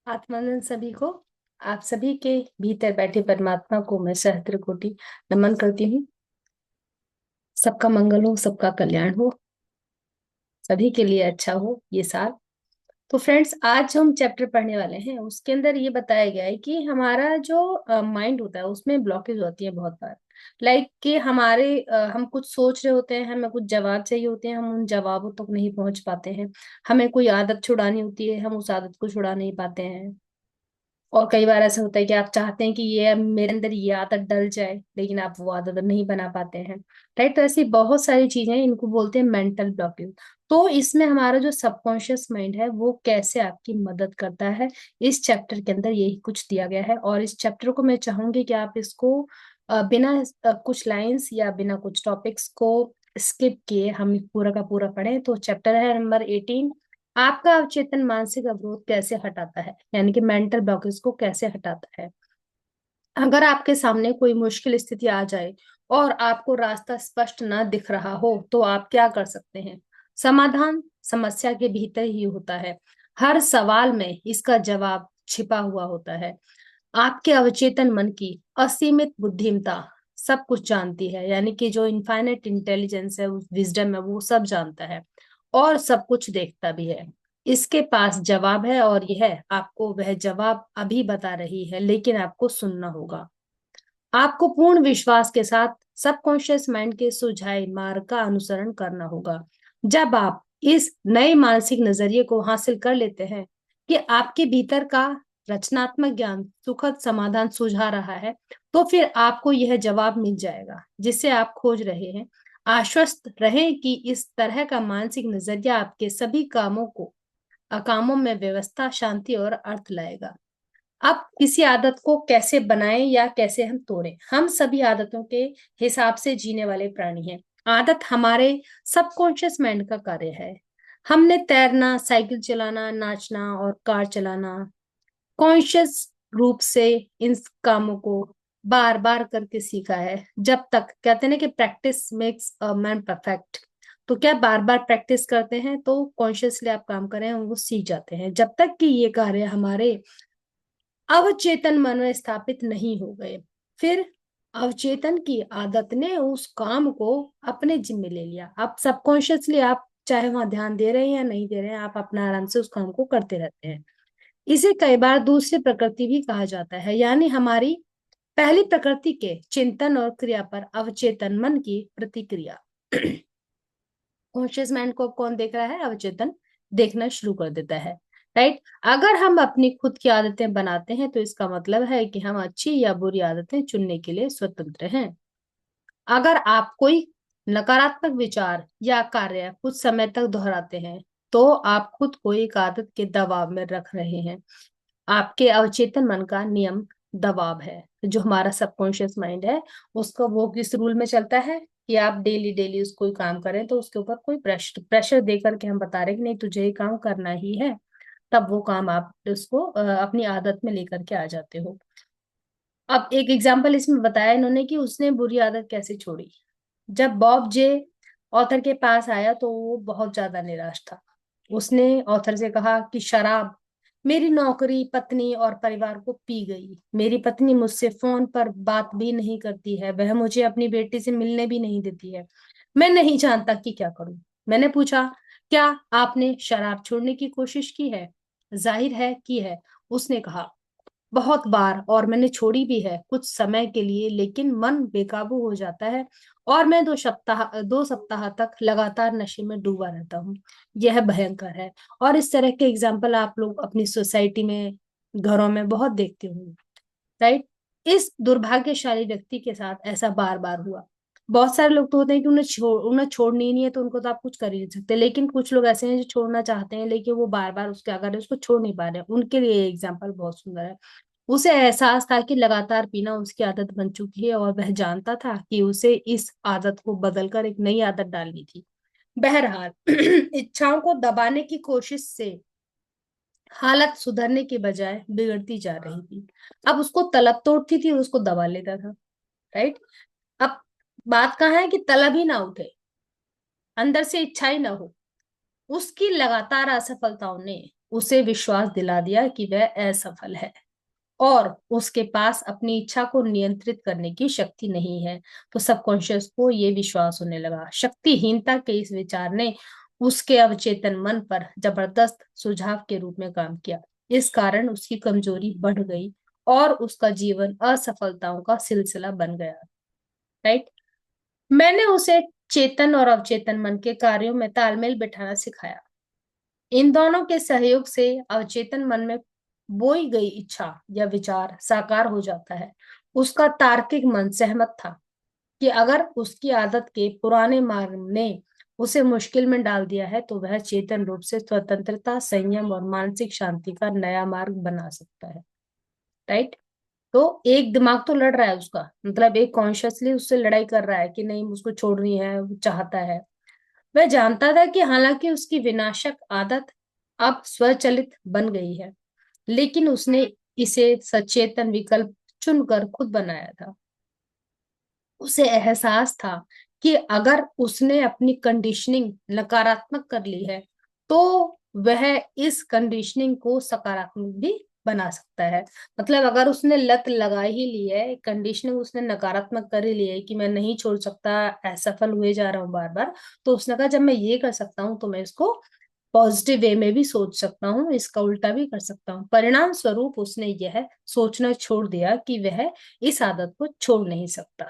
आत्मानंद सभी को। आप सभी के भीतर बैठे परमात्मा को मैं सहस्त्र कोटि नमन करती हूँ। सबका मंगल हो, सबका कल्याण हो, सभी के लिए अच्छा हो ये साल। तो फ्रेंड्स, आज जो हम चैप्टर पढ़ने वाले हैं उसके अंदर ये बताया गया है कि हमारा जो माइंड होता है उसमें ब्लॉकेज होती है बहुत बार। लाइक कि हम कुछ सोच रहे होते हैं, हमें कुछ जवाब चाहिए होते हैं, हम उन जवाबों तक नहीं पहुंच पाते हैं। हमें कोई आदत छुड़ानी होती है, हम उस आदत को छुड़ा नहीं पाते हैं। और कई बार ऐसा होता है कि आप चाहते हैं कि ये अब मेरे अंदर ये आदत डल जाए, लेकिन आप वो आदत नहीं बना पाते हैं। राइट, तो ऐसी बहुत सारी चीजें हैं, इनको बोलते हैं मेंटल ब्लॉकेज। तो इसमें हमारा जो सबकॉन्शियस माइंड है वो कैसे आपकी मदद करता है, इस चैप्टर के अंदर यही कुछ दिया गया है। और इस चैप्टर को मैं चाहूंगी कि आप इसको बिना कुछ लाइंस या बिना कुछ टॉपिक्स को स्किप किए हम पूरा का पूरा पढ़ें। तो चैप्टर है नंबर 18। आपका अवचेतन मानसिक अवरोध कैसे हटाता है, यानी कि मेंटल ब्लॉकेज को कैसे हटाता है। अगर आपके सामने कोई मुश्किल स्थिति आ जाए और आपको रास्ता स्पष्ट न दिख रहा हो तो आप क्या कर सकते हैं। समाधान समस्या के भीतर ही होता है। हर सवाल में इसका जवाब छिपा हुआ होता है। आपके अवचेतन मन की असीमित बुद्धिमत्ता सब कुछ जानती है, यानी कि जो इनफाइनाइट इंटेलिजेंस है, विजडम है, वो सब जानता है और सब कुछ देखता भी है। इसके पास जवाब है और यह आपको वह जवाब अभी बता रही है, लेकिन आपको सुनना होगा। आपको पूर्ण विश्वास के साथ सबकॉन्शियस माइंड के सुझाए मार्ग का अनुसरण करना होगा। जब आप इस नए मानसिक नजरिए को हासिल कर लेते हैं कि आपके भीतर का रचनात्मक ज्ञान सुखद समाधान सुझा रहा है, तो फिर आपको यह जवाब मिल जाएगा जिसे आप खोज रहे हैं। आश्वस्त रहें कि इस तरह का मानसिक नजरिया आपके सभी कामों में व्यवस्था, शांति और अर्थ लाएगा। अब किसी आदत को कैसे बनाएं या कैसे हम तोड़ें। हम सभी आदतों के हिसाब से जीने वाले प्राणी हैं। आदत हमारे सबकॉन्शियस माइंड का कार्य है। हमने तैरना, साइकिल चलाना, नाचना और कार चलाना कॉन्शियस रूप से इन कामों को बार बार करके सीखा है। जब तक कहते हैं ना कि practice makes a man perfect. तो क्या बार बार प्रैक्टिस करते हैं तो कॉन्शियसली आप काम करें वो सीख जाते हैं, जब तक कि ये कार्य हमारे अवचेतन मन में स्थापित नहीं हो गए। फिर अवचेतन की आदत ने उस काम को अपने जिम्मे ले लिया। अब सबकॉन्शियसली आप चाहे वहां ध्यान दे रहे हैं या नहीं दे रहे हैं, आप अपना आराम से उस काम को करते रहते हैं। इसे कई बार दूसरी प्रकृति भी कहा जाता है, यानी हमारी पहली प्रकृति के चिंतन और क्रिया पर अवचेतन मन की प्रतिक्रिया। कॉन्शियस माइंड को अब कौन देख रहा है, अवचेतन देखना शुरू कर देता है। राइट, अगर हम अपनी खुद की आदतें बनाते हैं तो इसका मतलब है कि हम अच्छी या बुरी आदतें चुनने के लिए स्वतंत्र हैं। अगर आप कोई नकारात्मक विचार या कार्य कुछ समय तक दोहराते हैं तो आप खुद को एक आदत के दबाव में रख रहे हैं। आपके अवचेतन मन का नियम दबाव है। जो हमारा सबकॉन्शियस माइंड है उसको वो किस रूल में चलता है कि आप डेली डेली उसको ही काम करें, तो उसके ऊपर कोई प्रेशर प्रेशर दे करके हम बता रहे हैं कि नहीं तुझे ये काम करना ही है, तब वो काम आप उसको अपनी आदत में लेकर के आ जाते हो। अब एक एग्जाम्पल इसमें बताया इन्होंने कि उसने बुरी आदत कैसे छोड़ी। जब बॉब जे ऑथर के पास आया तो वो बहुत ज्यादा निराश था। उसने ऑथर से कहा कि शराब मेरी नौकरी, पत्नी और परिवार को पी गई। मेरी पत्नी मुझसे फोन पर बात भी नहीं करती है, वह मुझे अपनी बेटी से मिलने भी नहीं देती है। मैं नहीं जानता कि क्या करूं। मैंने पूछा, क्या आपने शराब छोड़ने की कोशिश की है। जाहिर है की है, उसने कहा। बहुत बार, और मैंने छोड़ी भी है कुछ समय के लिए, लेकिन मन बेकाबू हो जाता है और मैं 2 सप्ताह तक लगातार नशे में डूबा रहता हूँ। यह भयंकर है। और इस तरह के एग्जाम्पल आप लोग अपनी सोसाइटी में, घरों में बहुत देखते होंगे। राइट, इस दुर्भाग्यशाली व्यक्ति के साथ ऐसा बार बार हुआ। बहुत सारे लोग तो होते हैं कि उन्हें छोड़नी ही नहीं है, तो उनको तो आप कुछ कर ही नहीं सकते। लेकिन कुछ लोग ऐसे हैं जो छोड़ना चाहते हैं लेकिन वो बार बार उसके अगर उसको छोड़ नहीं पा रहे हैं, उनके लिए ये एग्जाम्पल बहुत सुंदर है। उसे एहसास था कि लगातार पीना उसकी आदत बन चुकी है और वह जानता था कि उसे इस आदत को बदलकर एक नई आदत डालनी थी। बहरहाल इच्छाओं को दबाने की कोशिश से हालत सुधरने के बजाय बिगड़ती जा रही थी। अब उसको तलब तो उठती थी, उसको दबा लेता था। राइट, अब बात कहाँ है कि तलब ही ना उठे, अंदर से इच्छा ही ना हो, उसकी लगातार असफलताओं ने उसे विश्वास दिला दिया कि वह असफल है और उसके पास अपनी इच्छा को नियंत्रित करने की शक्ति नहीं है। तो सबकॉन्शियस को ये विश्वास होने लगा। शक्तिहीनता के इस विचार ने उसके अवचेतन मन पर जबरदस्त सुझाव के रूप में काम किया। इस कारण उसकी कमजोरी बढ़ गई और उसका जीवन असफलताओं का सिलसिला बन गया। राइट। मैंने उसे चेतन और अवचेतन मन के कार्यों में तालमेल बिठाना सिखाया। इन दोनों के सहयोग से अवचेतन मन में बोई गई इच्छा या विचार साकार हो जाता है। उसका तार्किक मन सहमत था कि अगर उसकी आदत के पुराने मार्ग ने उसे मुश्किल में डाल दिया है तो वह चेतन रूप से स्वतंत्रता, संयम और मानसिक शांति का नया मार्ग बना सकता है। राइट। तो एक दिमाग तो लड़ रहा है उसका, मतलब एक कॉन्शियसली उससे लड़ाई कर रहा है कि नहीं उसको छोड़नी है, वो चाहता है। वह जानता था कि हालांकि उसकी विनाशक आदत अब स्वचालित बन गई है, लेकिन उसने इसे सचेतन विकल्प चुनकर खुद बनाया था। उसे एहसास था कि अगर उसने अपनी कंडीशनिंग नकारात्मक कर ली है तो वह इस कंडीशनिंग को सकारात्मक भी बना सकता है। मतलब अगर उसने लत लगा ही ली है, कंडीशनिंग उसने नकारात्मक कर ही ली है कि मैं नहीं छोड़ सकता, असफल हुए जा रहा हूँ बार बार, तो उसने कहा जब मैं ये कर सकता हूँ तो मैं इसको पॉजिटिव वे में भी सोच सकता हूँ, इसका उल्टा भी कर सकता हूँ। परिणाम स्वरूप उसने यह सोचना छोड़ दिया कि वह इस आदत को छोड़ नहीं सकता।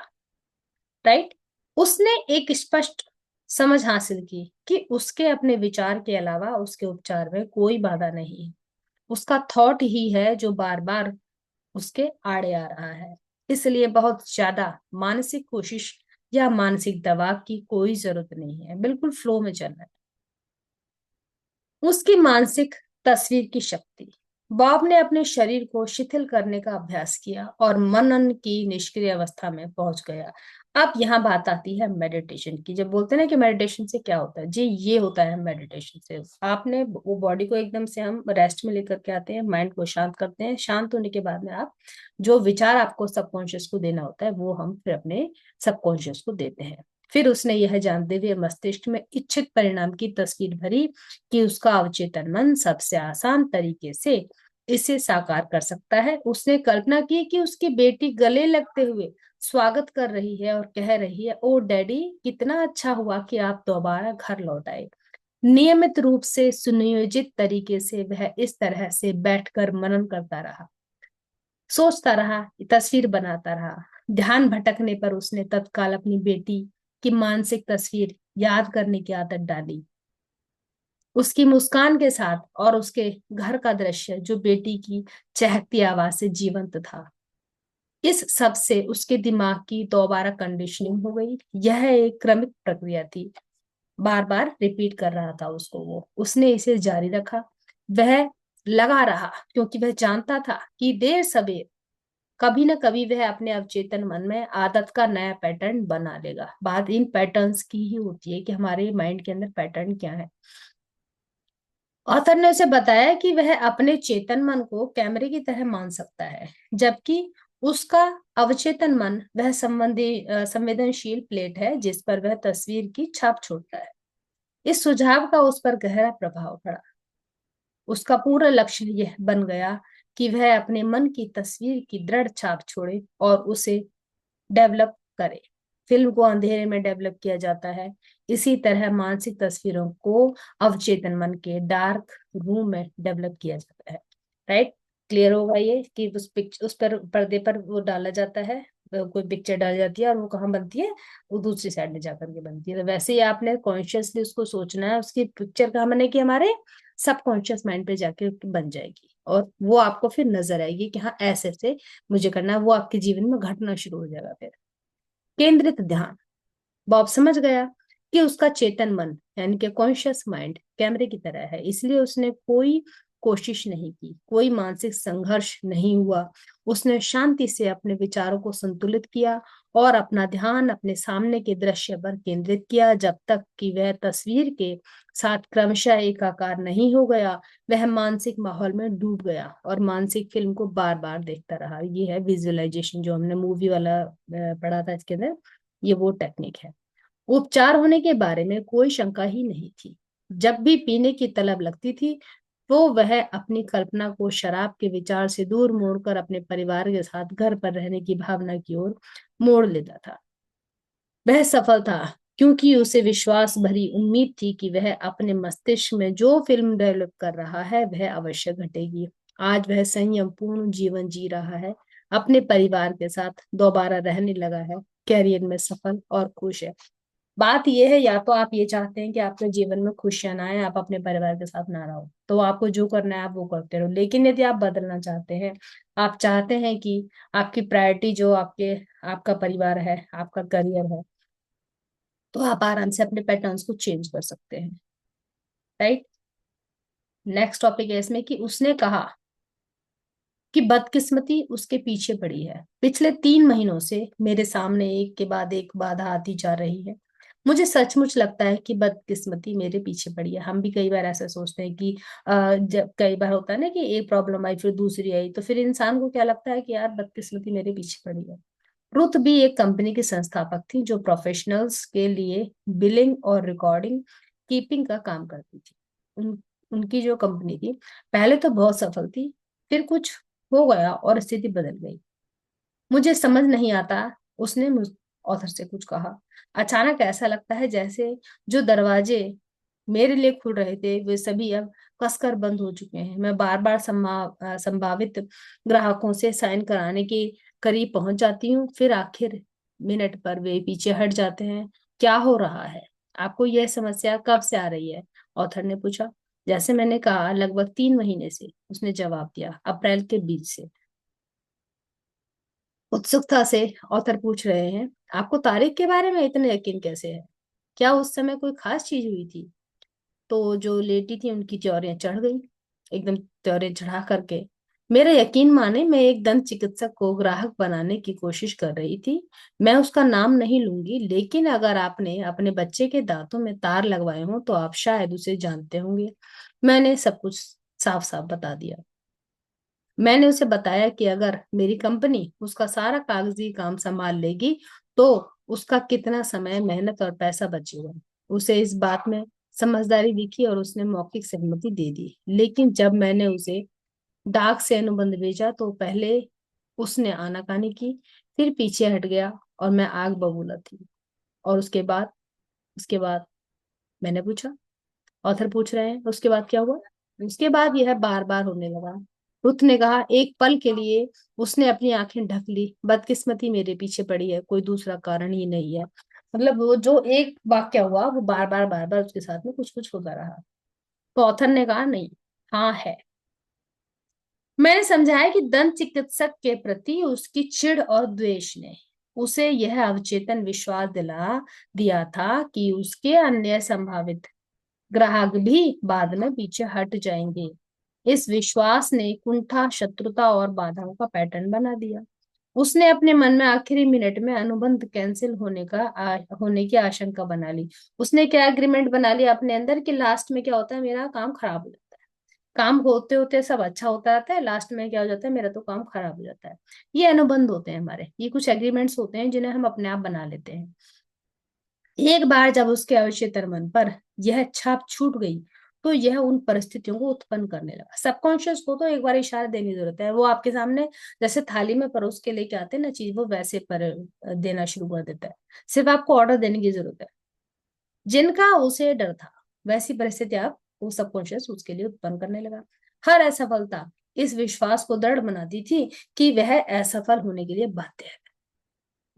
राइट। उसने एक स्पष्ट समझ हासिल की कि उसके अपने विचार के अलावा उसके उपचार में कोई बाधा नहीं है। उसका थॉट ही है जो बार बार उसके आड़े आ रहा है। इसलिए बहुत ज्यादा मानसिक कोशिश या मानसिक दबाव की कोई जरूरत नहीं है, बिल्कुल फ्लो में चलना है। उसकी मानसिक तस्वीर की शक्ति। बॉब ने अपने शरीर को शिथिल करने का अभ्यास किया और मनन की निष्क्रिय अवस्था में पहुंच गया। अब यहाँ बात आती है मेडिटेशन की। जब बोलते हैं ना कि मेडिटेशन से क्या होता है, जी ये होता है मेडिटेशन से आपने वो बॉडी को एकदम से हम रेस्ट में लेकर के आते हैं, माइंड को शांत करते हैं। शांत होने के बाद में आप जो विचार आपको सबकॉन्शियस को देना होता है वो हम फिर अपने सबकॉन्शियस को देते हैं। फिर उसने यह जानते हुए मस्तिष्क में इच्छित परिणाम की तस्वीर भरी कि उसका अवचेतन मन सबसे आसान तरीके से इसे साकार कर सकता है। उसने कल्पना की कि उसकी बेटी गले लगते हुए स्वागत कर रही है और कह रही है, ओ डैडी, कितना अच्छा हुआ कि आप दोबारा घर लौट आए। नियमित रूप से सुनियोजित तरीके से वह इस तरह से बैठकर मनन करता रहा, सोचता रहा, तस्वीर बनाता रहा। ध्यान भटकने पर उसने तत्काल अपनी बेटी की मानसिक तस्वीर याद करने की आदत डाली, उसकी मुस्कान के साथ और उसके घर का दृश्य जो बेटी की चहकती आवाज से जीवंत था। इस सब से उसके दिमाग की दोबारा कंडीशनिंग हो गई। यह एक क्रमिक प्रक्रिया थी, बार बार रिपीट कर रहा था उसको वो। उसने इसे जारी रखा, वह लगा रहा, क्योंकि वह जानता था कि देर सवेर कभी ना कभी वह अपने अवचेतन मन में आदत का नया पैटर्न बना लेगा। बात इन पैटर्न्स की ही होती है कि हमारे माइंड के अंदर पैटर्न क्या है। ऑथर ने उसे बताया कि वह अपने चेतन मन को कैमरे की तरह मान सकता है, जबकि उसका अवचेतन मन वह संवेदनशील प्लेट है जिस पर वह तस्वीर की छाप छोड़ता है। इस सुझाव का उस पर गहरा प्रभाव पड़ा। उसका पूरा लक्ष्य यह बन गया कि वह अपने मन की तस्वीर की दृढ़ छाप छोड़े और उसे डेवलप करे। फिल्म को अंधेरे में डेवलप किया जाता है, इसी तरह मानसिक तस्वीरों को अवचेतन मन के डार्क रूम में डेवलप किया जाता है। राइट। क्लियर होगा ये कि उस पर पर्दे पर वो डाला जाता है, कोई पिक्चर डाली जाती है और वो कहाँ बनती है, वो दूसरी साइड में जाकर के बनती है। तो वैसे ही आपने कॉन्शियसली उसको सोचना है, उसकी पिक्चर कहाँ बनेगी, हमारे सबकॉन्शियस माइंड पे जाके बन जाएगी और वो आपको फिर नजर आएगी कि हाँ ऐसे ऐसे मुझे करना है। वो आपके जीवन में घटना शुरू हो जाएगा। फिर केंद्रित ध्यान। बॉब समझ गया कि उसका चेतन मन यानी कि कॉन्शियस माइंड कैमरे की तरह है, इसलिए उसने कोई कोशिश नहीं की, कोई मानसिक संघर्ष नहीं हुआ। उसने शांति से अपने विचारों को संतुलित किया और अपना ध्यान अपने सामने के दृश्य पर केंद्रित किया जब तक कि वह तस्वीर के साथ क्रमशः एकाकार नहीं हो गया। वह मानसिक माहौल में डूब गया और मानसिक फिल्म को बार बार देखता रहा। ये है विजुअलाइजेशन जो हमने मूवी वाला पढ़ा था इसके अंदर, ये वो टेक्निक है। उपचार होने के बारे में कोई शंका ही नहीं थी। जब भी पीने की तलब लगती थी तो वह अपनी कल्पना को शराब के विचार से दूर मोड़कर अपने परिवार के साथ घर पर रहने की भावना की ओर मोड़ लेता था। वह सफल था क्योंकि उसे विश्वास भरी उम्मीद थी कि वह अपने मस्तिष्क में जो फिल्म डेवलप कर रहा है वह अवश्य घटेगी। आज वह संयम पूर्ण जीवन जी रहा है, अपने परिवार के साथ दोबारा रहने लगा है, कैरियर में सफल और खुश है। बात यह है, या तो आप ये चाहते हैं कि आपके जीवन में खुशियां ना आए, आप अपने परिवार के साथ ना रहो, तो आपको जो करना है आप वो करते रहो। लेकिन यदि आप बदलना चाहते हैं, आप चाहते हैं कि आपकी प्रायोरिटी जो आपका परिवार है, आपका करियर है, तो आप आराम से अपने पैटर्न्स को चेंज कर सकते हैं। राइट। नेक्स्ट टॉपिक है इसमें कि उसने कहा कि बदकिस्मती उसके पीछे पड़ी है। पिछले 3 महीनों से मेरे सामने एक के बाद एक बाधा आती जा रही है। मुझे सचमुच लगता है कि बदकिस्मती मेरे पीछे पड़ी है। हम भी कई बार ऐसा सोचते हैं कि जब कई बार होता है ना कि एक प्रॉब्लम आई फिर दूसरी आई, तो फिर इंसान को क्या लगता है कि यार बदकिस्मती मेरे पीछे पड़ी है। रुथ भी एक कंपनी की संस्थापक थी जो प्रोफेशनल्स के लिए बिलिंग और रिकॉर्डिंग कीपिंग का काम करती थी। उनकी जो कंपनी थी पहले तो बहुत सफल थी, फिर कुछ हो गया और स्थिति बदल गई। मुझे समझ नहीं आता, उसने मुझ ऑथर से कुछ कहा। अचानक ऐसा लगता है जैसे जो दरवाजे मेरे लिए खुल रहे थे वे सभी अब कसकर बंद हो चुके हैं। मैं बार बार संभावित ग्राहकों से साइन कराने के करीब पहुंच जाती हूँ, फिर आखिर मिनट पर वे पीछे हट जाते हैं। क्या हो रहा है? आपको यह समस्या कब से आ रही है? ऑथर ने पूछा। जैसे मैंने कहा, लगभग 3 महीने से, उसने जवाब दिया। अप्रैल के बीच से। उत्सुकता से ऑथर पूछ रहे हैं, आपको तारीख के बारे में इतने यकीन कैसे है? क्या उस समय कोई खास चीज हुई थी? तो जो लेटी थी उनकी त्योरियां चढ़ गई, एकदम त्योरियां चढ़ा करके। मेरा यकीन माने, मैं एक दंत चिकित्सक को ग्राहक बनाने की कोशिश कर रही थी। मैं उसका नाम नहीं लूंगी, लेकिन अगर आपने अपने बच्चे के दांतों में तार लगवाए हों तो आप शायद उसे जानते होंगे। मैंने सब कुछ साफ साफ बता दिया। मैंने उसे बताया कि अगर मेरी कंपनी उसका सारा कागजी काम संभाल लेगी तो उसका कितना समय, मेहनत और पैसा बचेगा। उसे इस बात में समझदारी दिखी और उसने मौखिक सहमति दे दी। लेकिन जब मैंने उसे डाक से अनुबंध भेजा तो पहले उसने आनाकानी की, फिर पीछे हट गया और मैं आग बबूला थी। और उसके बाद मैंने पूछा, ऑथर पूछ रहे हैं, उसके बाद क्या हुआ? उसके बाद यह बार बार होने लगा। रुथ ने कहा, एक पल के लिए उसने अपनी आंखें ढक ली। बदकिस्मती मेरे पीछे पड़ी है, कोई दूसरा कारण ही नहीं है। मतलब वो जो एक वाक्य हुआ वो बार बार उसके साथ में कुछ कुछ होता रहा। तो ऑथर ने कहा, नहीं, हाँ है। मैंने समझाया कि दंत चिकित्सक के प्रति उसकी चिढ़ और द्वेष ने उसे यह अवचेतन विश्वास दिला दिया था कि उसके अन्य संभावित ग्राहक भी बाद में पीछे हट जाएंगे। इस विश्वास ने कुंठा, शत्रुता और बाधाओं का पैटर्न बना दिया। उसने अपने मन में आखिरी मिनट में अनुबंध कैंसिल होने की आशंका बना ली। उसने क्या एग्रीमेंट बना लिया अपने अंदर कि लास्ट में क्या होता है, मेरा काम खराब हो जाता है। काम होते होते सब अच्छा होता रहता है, लास्ट में क्या हो जाता है, मेरा तो काम खराब हो जाता है। ये अनुबंध होते हैं हमारे, ये कुछ एग्रीमेंट्स होते हैं जिन्हें हम अपने आप बना लेते हैं। एक बार जब उसके अवचेतन मन पर यह छाप छूट गई तो यह उन परिस्थितियों को उत्पन्न करने लगा। सबकॉन्शियस को तो एक बार इशारा देने की जरूरत है, वो आपके सामने जैसे थाली में परोस के लेके आते हैं ना चीज, वो वैसे पर देना शुरू कर देता है। सिर्फ आपको ऑर्डर देने की जरूरत है। जिनका उसे डर था वैसी परिस्थिति आप वो सबकॉन्शियस उसके लिए उत्पन्न करने लगा। हर असफलता इस विश्वास को दृढ़ बनाती थी कि वह असफल होने के लिए बाध्य है।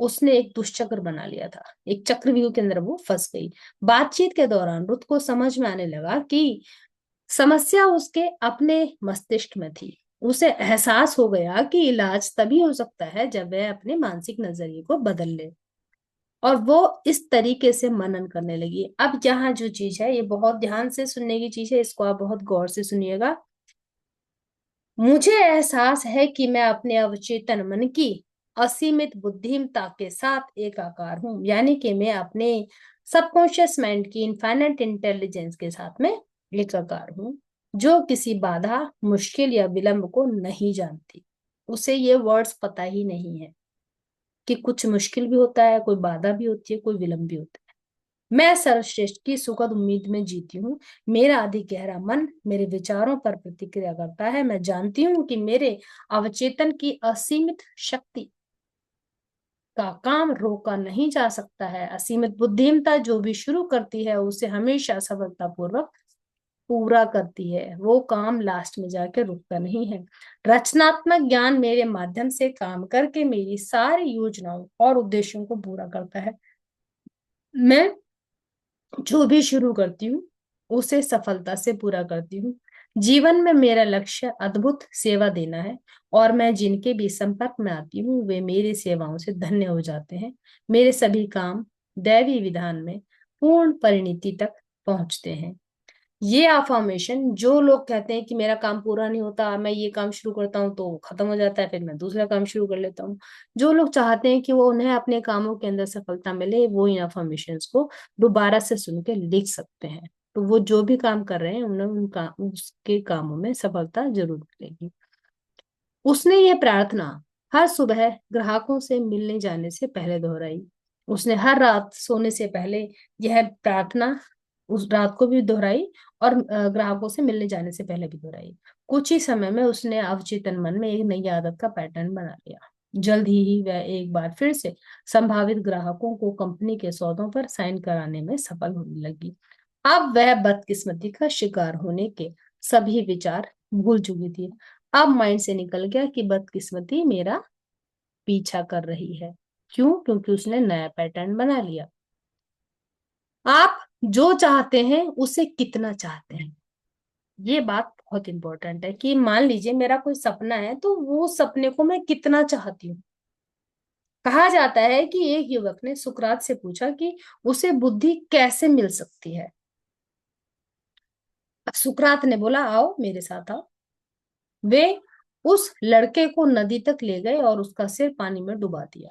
उसने एक दुष्चक्र बना लिया था, एक चक्रव्यूह के अंदर वो फंस गई। बातचीत के दौरान रुत को समझ में आने लगा कि समस्या उसके अपने मस्तिष्क में थी। उसे एहसास हो गया कि इलाज तभी हो सकता है जब वह अपने मानसिक नजरिए को बदल ले। और वो इस तरीके से मनन करने लगी। अब यहाँ जो चीज है ये बहुत ध्यान से सुनने की चीज है, इसको आप बहुत गौर से सुनिएगा। मुझे एहसास है कि मैं अपने अवचेतन मन की असीमित बुद्धिमत्ता के साथ एकाकार हूं, यानी कि मैं अपने सबकॉन्शियस माइंड की इनफाइनाइट इंटेलिजेंस के साथ में एकाकार हूं, जो किसी बाधा, मुश्किल या विलंब को नहीं जानती। उसे ये वर्ड्स पता ही नहीं है कि कुछ मुश्किल भी होता है, कोई बाधा भी होती है, कोई विलंब भी होता है। मैं सर्वश्रेष्ठ की सुखद उम्मीद में जीती हूँ। मेरा अधिक गहरा मन मेरे विचारों पर प्रतिक्रिया करता है। मैं जानती हूँ कि मेरे अवचेतन की असीमित शक्ति का काम रोका नहीं जा सकता है। असीमित बुद्धिमत्ता जो भी शुरू करती है उसे हमेशा सफलतापूर्वक पूरा करती है। वो काम लास्ट में जाके रुकता नहीं है। रचनात्मक ज्ञान मेरे माध्यम से काम करके मेरी सारी योजनाओं और उद्देश्यों को पूरा करता है। मैं जो भी शुरू करती हूँ उसे सफलता से पूरा करती हूँ। जीवन में मेरा लक्ष्य अद्भुत सेवा देना है और मैं जिनके भी संपर्क में आती हूँ वे मेरी सेवाओं से धन्य हो जाते हैं। मेरे सभी काम दैवी विधान में पूर्ण परिणति तक पहुंचते हैं। ये अफर्मेशन, जो लोग कहते हैं कि मेरा काम पूरा नहीं होता, मैं ये काम शुरू करता हूँ तो खत्म हो जाता है, फिर मैं दूसरा काम शुरू कर लेता हूँ। जो लोग चाहते हैं कि वो उन्हें अपने कामों के अंदर सफलता मिले, वो इन अफर्मेशंस को दोबारा से सुन के लिख सकते हैं। तो वो जो भी काम कर रहे हैं उन्हें उनका उसके कामों में सफलता जरूर मिलेगी। उसने ये प्रार्थना हर सुबह ग्राहकों से मिलने जाने से पहले दोहराई। उसने हर रात सोने से पहले यह प्रार्थना उस रात को भी दोहराई और ग्राहकों से मिलने जाने से पहले भी दोहराई। कुछ ही समय में उसने अवचेतन मन में एक नई आदत का पैटर्न बना लिया। जल्द ही वह एक बार फिर से संभावित ग्राहकों को कंपनी के सौदों पर साइन कराने में सफल होने लगी। अब वह बदकिस्मती का शिकार होने के सभी विचार भूल चुकी थी। अब माइंड से निकल गया कि बदकिस्मती मेरा पीछा कर रही है। क्यों? क्योंकि उसने नया पैटर्न बना लिया। आप जो चाहते हैं उसे कितना चाहते हैं, ये बात बहुत इंपॉर्टेंट है। कि मान लीजिए मेरा कोई सपना है तो वो सपने को मैं कितना चाहती हूँ। कहा जाता है कि एक युवक ने सुकरात से पूछा कि उसे बुद्धि कैसे मिल सकती है। अब सुकरात ने बोला, आओ मेरे साथ आओ। वे उस लड़के को नदी तक ले गए और उसका सिर पानी में डुबा दिया।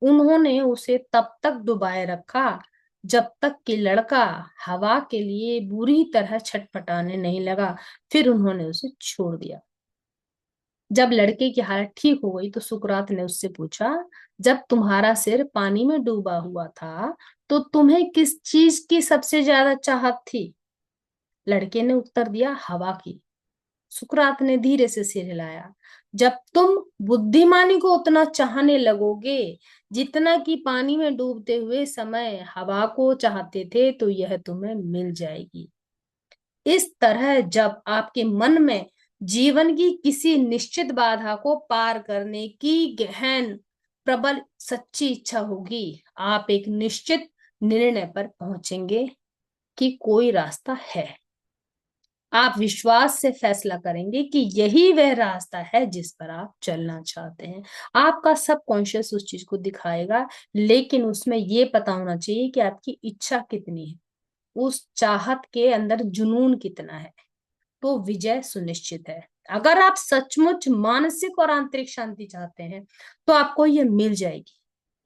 उन्होंने उसे तब तक डुबाए रखा जब तक कि लड़का हवा के लिए बुरी तरह छटपटाने नहीं लगा। फिर उन्होंने उसे छोड़ दिया। जब लड़के की हालत ठीक हो गई तो सुकरात ने उससे पूछा, जब तुम्हारा सिर पानी में डूबा हुआ था तो तुम्हें किस चीज की सबसे ज्यादा चाहत थी? लड़के ने उत्तर दिया, हवा की। सुकरात ने धीरे से सिर हिलाया। जब तुम बुद्धिमानी को उतना चाहने लगोगे जितना कि पानी में डूबते हुए समय हवा को चाहते थे तो यह तुम्हें मिल जाएगी। इस तरह जब आपके मन में जीवन की किसी निश्चित बाधा को पार करने की गहन प्रबल सच्ची इच्छा होगी, आप एक निश्चित निर्णय पर पहुंचेंगे कि कोई रास्ता है। आप विश्वास से फैसला करेंगे कि यही वह रास्ता है जिस पर आप चलना चाहते हैं। आपका सबकॉन्शियस उस चीज को दिखाएगा, लेकिन उसमें ये पता होना चाहिए कि आपकी इच्छा कितनी है, उस चाहत के अंदर जुनून कितना है। तो विजय सुनिश्चित है। अगर आप सचमुच मानसिक और आंतरिक शांति चाहते हैं तो आपको ये मिल जाएगी।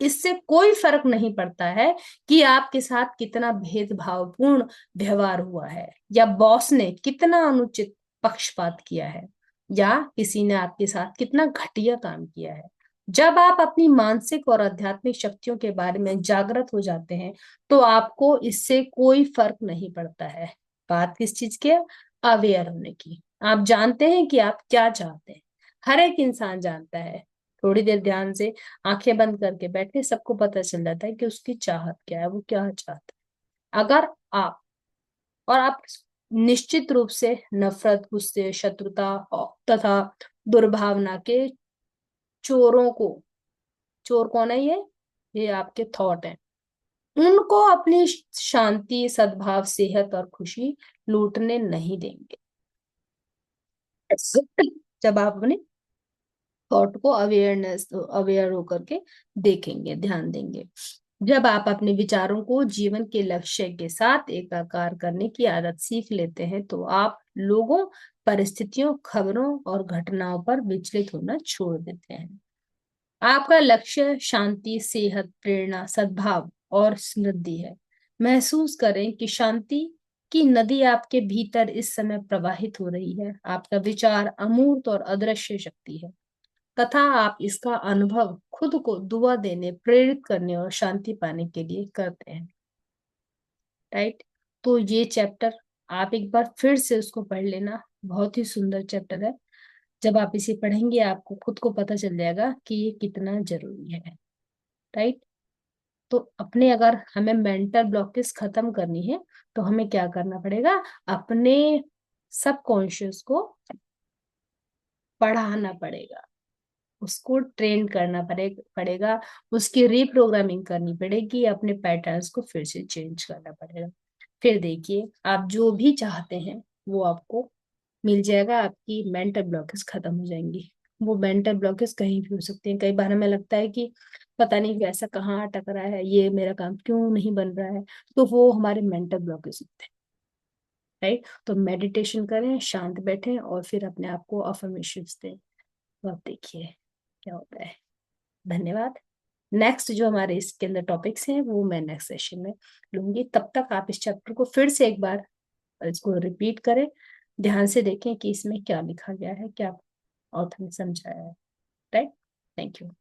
इससे कोई फर्क नहीं पड़ता है कि आपके साथ कितना भेदभावपूर्ण व्यवहार हुआ है, या बॉस ने कितना अनुचित पक्षपात किया है, या किसी ने आपके साथ कितना घटिया काम किया है। जब आप अपनी मानसिक और आध्यात्मिक शक्तियों के बारे में जागृत हो जाते हैं तो आपको इससे कोई फर्क नहीं पड़ता है। बात किस चीज की है? अवेयर होने की। आप जानते हैं कि आप क्या चाहते हैं। हर एक इंसान जानता है। थोड़ी देर ध्यान से आंखें बंद करके बैठे, सबको पता चल जाता है कि उसकी चाहत क्या है, वो क्या चाहता है। अगर आप और आप निश्चित रूप से नफरत, गुस्से, शत्रुता तथा दुर्भावना के चोरों को, चोर कौन है ये आपके थॉट है, उनको अपनी शांति, सद्भाव, सेहत और खुशी लूटने नहीं देंगे। जब आप अपने थॉट को अवेयर होकर के देखेंगे, ध्यान देंगे, जब आप अपने विचारों को जीवन के लक्ष्य के साथ एकाकार करने की आदत सीख लेते हैं तो आप लोगों, परिस्थितियों, खबरों और घटनाओं पर विचलित होना छोड़ देते हैं। आपका लक्ष्य शांति, सेहत, प्रेरणा, सद्भाव और समृद्धि है। महसूस करें कि शांति की नदी आपके भीतर इस समय प्रवाहित हो रही है। आपका विचार अमूर्त और अदृश्य शक्ति है तथा आप इसका अनुभव खुद को दुआ देने, प्रेरित करने और शांति पाने के लिए करते हैं। राइट। तो ये चैप्टर आप एक बार फिर से उसको पढ़ लेना, बहुत ही सुंदर चैप्टर है। जब आप इसे पढ़ेंगे आपको खुद को पता चल जाएगा कि ये कितना जरूरी है, राइट। तो अपने अगर हमें मेंटल ब्लॉकेज खत्म करनी है तो हमें क्या करना पड़ेगा, अपने सबकॉन्शियस को पढ़ाना पड़ेगा, उसको ट्रेन करना पड़ेगा, उसकी रीप्रोग्रामिंग करनी पड़ेगी, अपने पैटर्न्स को फिर से चेंज करना पड़ेगा। फिर देखिए आप जो भी चाहते हैं वो आपको मिल जाएगा, आपकी मेंटल ब्लॉकेज खत्म हो जाएंगी। वो मेंटल ब्लॉकेज कहीं भी हो सकते हैं। कई बार हमें लगता है कि पता नहीं वैसा कहाँ अटक रहा है, ये मेरा काम क्यों नहीं बन रहा है, तो वो हमारे मेंटल ब्लॉकेज होते हैं, राइट। तो मेडिटेशन करें, शांत बैठें और फिर अपने आप को अफर्मेशंस दें, तो आप देखिए क्या होता है। धन्यवाद। नेक्स्ट जो हमारे इसके अंदर टॉपिक्स हैं वो मैं नेक्स्ट सेशन में लूंगी। तब तक आप इस चैप्टर को फिर से एक बार इसको रिपीट करें, ध्यान से देखें कि इसमें क्या लिखा गया है, क्या ऑथर ने समझाया है, राइट। Thank you.